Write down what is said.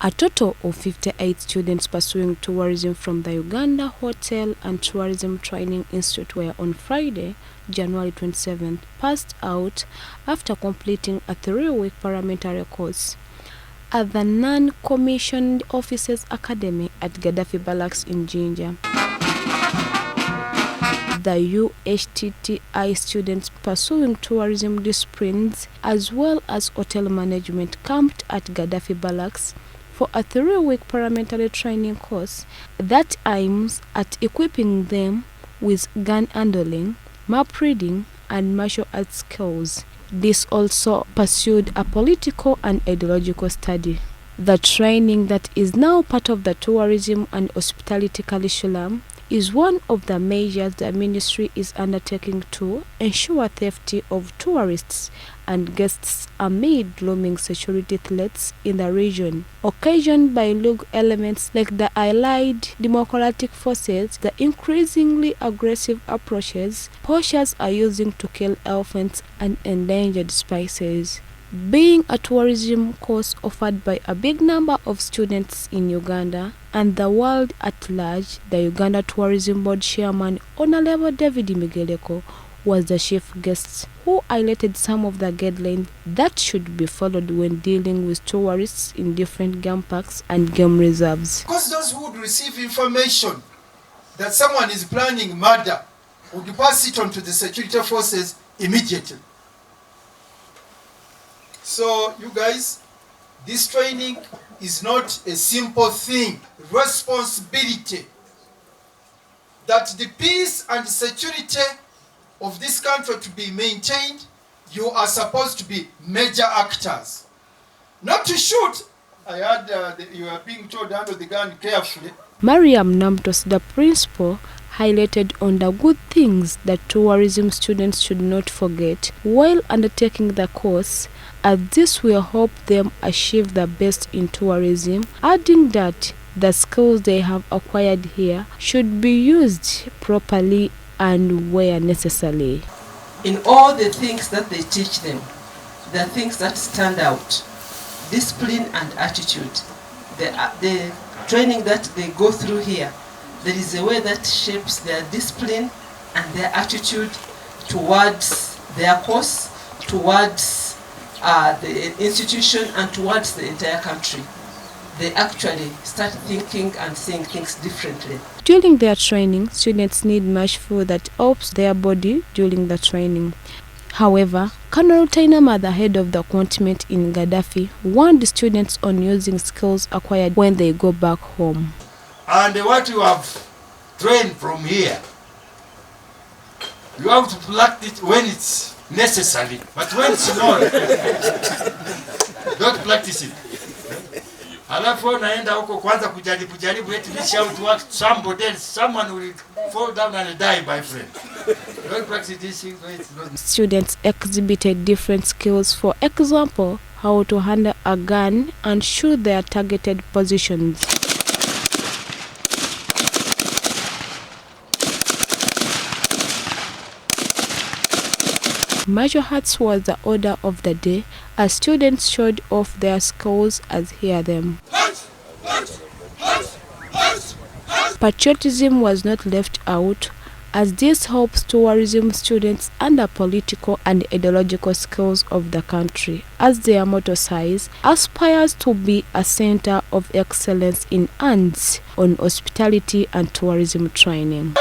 A total of 58 students pursuing tourism from the Uganda Hotel and Tourism Training Institute were on Friday, January 27th, passed out after completing a 3-week paramilitary course at the Non-Commissioned Officers Academy at Gaddafi Barracks in Jinja. The UHTTI students pursuing tourism disciplines as well as hotel management camped at Gaddafi Barracks for a 3-week paramilitary training course that aims at equipping them with gun handling, map reading, and martial arts skills. This also pursued a political and ideological study. The training that is now part of the tourism and hospitality curriculum is one of the measures the ministry is undertaking to ensure safety of tourists and guests amid looming security threats in the region, occasioned by rogue elements like the Allied Democratic Forces. The increasingly aggressive approaches poachers are using to kill elephants and endangered species. Being a tourism course offered by a big number of students in Uganda and the world at large, the Uganda Tourism Board Chairman Honorable David Migeleko was the chief guest, who highlighted some of the guidelines that should be followed when dealing with tourists in different game parks and game reserves. Because those who would receive information that someone is planning murder would pass it on to the security forces immediately. So you guys, this training is not a simple thing. Responsibility that the peace and security of this country to be maintained, you are supposed to be major actors. Not to shoot. I heard you are being told to handle the gun carefully. Mariam Namtos, the principal, highlighted on the good things that tourism students should not forget while undertaking the course, as this will help them achieve the best in tourism, adding that the skills they have acquired here should be used properly and where necessary. In all the things that they teach them, the things that stand out, discipline and attitude, the training that they go through here, there is a way that shapes their discipline and their attitude towards their course, towards the institution, and towards the entire country. They actually start thinking and seeing things differently. During their training, students need much food that helps their body during the training. However, Colonel Tainama, the head of the continent in Gaddafi, warned the students on using skills acquired when they go back home. And what you have trained from here, you have to practice when it's necessary, but when it's not, don't practice it. Alafu unaenda huko kwanza kujaribu eti reach out to somebody else, someone will fall down and die, my friend. Don't practice this thing when it's not. Students exhibited different skills, for example, how to handle a gun and shoot their targeted positions. Martial arts was the order of the day as students showed off their skills as hear them. Patriotism was not left out, as this helps tourism students under political and ideological skills of the country, as their motto says, aspires to be a center of excellence in hands on hospitality and tourism training.